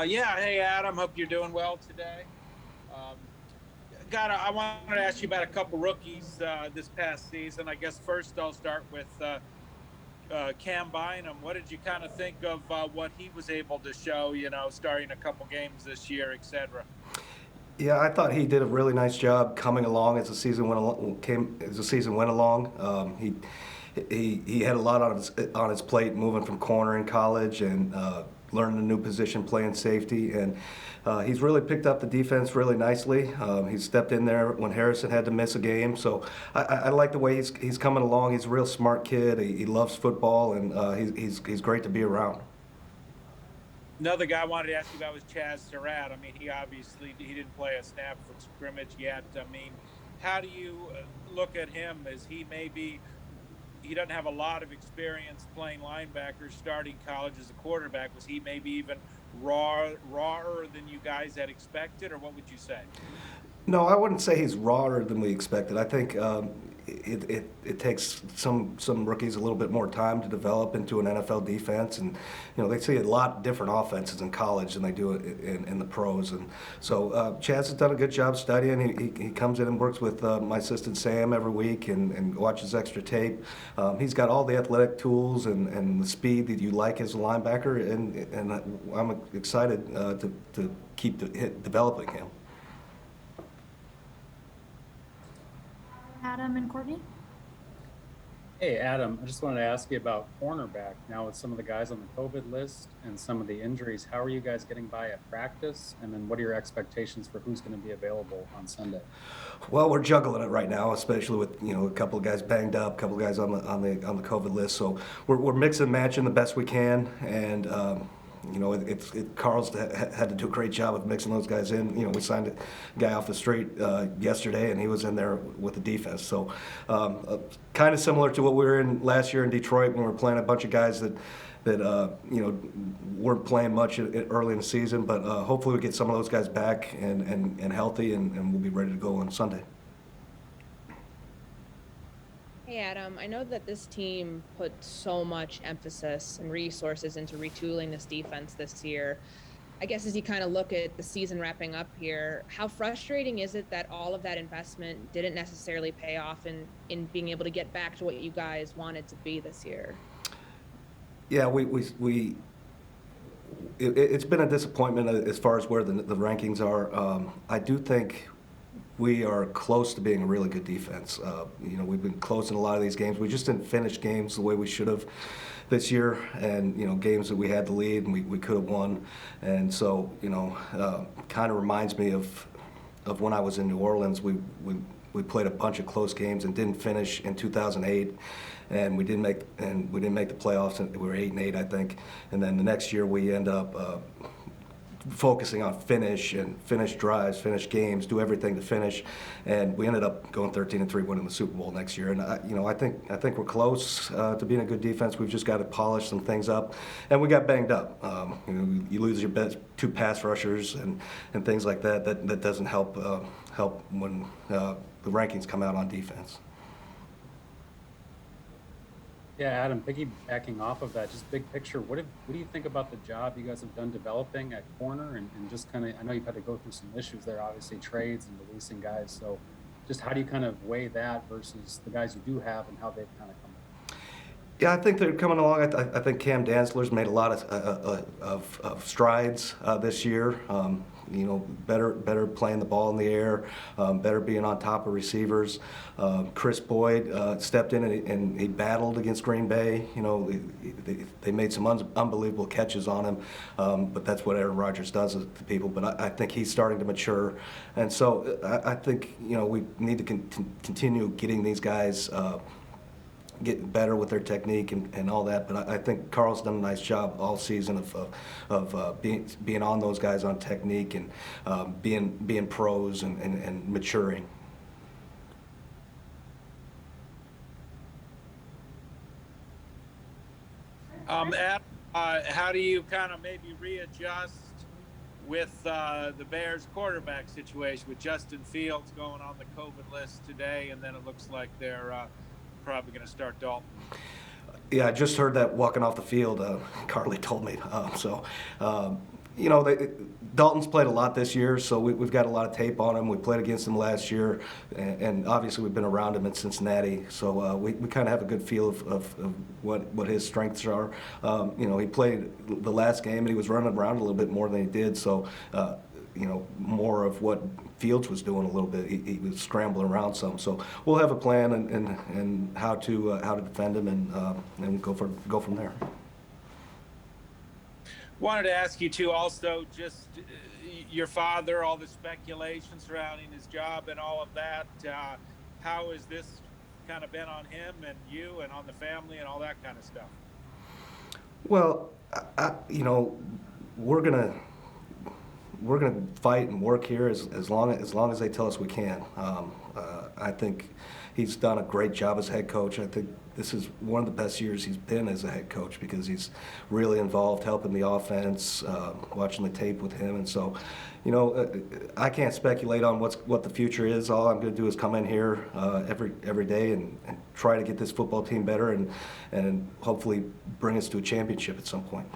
Yeah, hey Adam, hope you're doing well today. Um, I wanted to ask you about a couple rookies this past season. I guess first I'll start with Cam Bynum. What did you kind of think of what he was able to show? Starting a couple games this year, etc. Yeah, I thought he did a really nice job coming along as the season went along. He had a lot on his plate, moving from corner in college and learning a new position, playing safety, and he's really picked up the defense really nicely. He stepped in there when Harrison had to miss a game, so I like the way he's coming along. He's a real smart kid. He loves football, and he's great to be around. Another guy I wanted to ask you about was Chazz Surratt. I mean, he didn't play a snap from scrimmage yet. I mean, how do you look at him? As he doesn't have a lot of experience playing linebacker, starting college as a quarterback. Was he maybe even rawer than you guys had expected, or what would you say? No, I wouldn't say he's rawer than we expected. I think it takes some rookies a little bit more time to develop into an NFL defense, and they see a lot different offenses in college than they do in the pros. And so Chaz has done a good job studying. He comes in and works with my assistant Sam every week and watches extra tape. He's got all the athletic tools and the speed that you like as a linebacker, and I'm excited to keep developing him. Adam and Courtney? Hey, Adam, I just wanted to ask you about cornerback. Now, with some of the guys on the COVID list and some of the injuries, how are you guys getting by at practice? And then what are your expectations for who's going to be available on Sunday? Well, we're juggling it right now, especially with a couple of guys banged up, a couple of guys on the COVID list. So we're mixing and matching the best we can, and Carl's had to do a great job of mixing those guys in. We signed a guy off the street yesterday, and he was in there with the defense. So kind of similar to what we were in last year in Detroit when we were playing a bunch of guys that weren't playing much early in the season. But hopefully we get some of those guys back and healthy, and we'll be ready to go on Sunday. Hey Adam, I know that this team put so much emphasis and resources into retooling this defense this year. I guess as you kind of look at the season wrapping up here, how frustrating is it that all of that investment didn't necessarily pay off in being able to get back to what you guys wanted to be this year? Yeah, it's been a disappointment as far as where the rankings are. I do think we are close to being a really good defense. We've been close in a lot of these games. We just didn't finish games the way we should have this year, and games that we had the lead and we could have won. And so kind of reminds me of when I was in New Orleans. We played a bunch of close games and didn't finish in 2008, and we didn't make the playoffs. And we were 8-8, I think. And then the next year we end up focusing on finish drives, finish games, do everything to finish, and we ended up going 13-3, winning the Super Bowl next year. And I think we're close to being a good defense. We've just got to polish some things up, and we got banged up. You lose your best two pass rushers and things like that. That doesn't help when the rankings come out on defense. Yeah, Adam, piggybacking off of that, just big picture, what do you think about the job you guys have done developing at corner and just kind of, I know you've had to go through some issues there, obviously trades and releasing guys, so just how do you kind of weigh that versus the guys you do have and how they've kind of come in? Yeah, I think they're coming along. I think Cam Dantzler's made a lot of strides this year. Better playing the ball in the air, better being on top of receivers. Chris Boyd stepped in and he battled against Green Bay. They made some unbelievable catches on him, but that's what Aaron Rodgers does to people. But I think he's starting to mature, and so I think we need to continue getting these guys get better with their technique and all that. But I think Carl's done a nice job all season of being on those guys on technique and being pros and maturing. Adam, how do you kind of maybe readjust with the Bears quarterback situation with Justin Fields going on the COVID list today, and then it looks like they're probably going to start Dalton? Yeah, I just heard that walking off the field. Carly told me. You know, Dalton's played a lot this year, so we've got a lot of tape on him. We played against him last year, and obviously we've been around him in Cincinnati, so we kind of have a good feel of what his strengths are. You know, he played the last game, and he was running around a little bit more than he did, so you know, more of what Fields was doing a little bit. He was scrambling around some, so we'll have a plan and how to defend him and go from there. Wanted to ask you too, also, just your father, all the speculation surrounding his job and all of that. How has this kind of been on him and you and on the family and all that kind of stuff? Well, you know, we're gonna fight and work here as long as they tell us we can. I think he's done a great job as head coach. I think this is one of the best years he's been as a head coach because he's really involved, helping the offense, watching the tape with him, and so, you know, I can't speculate on what the future is. All I'm going to do is come in here every day and try to get this football team better and hopefully bring us to a championship at some point.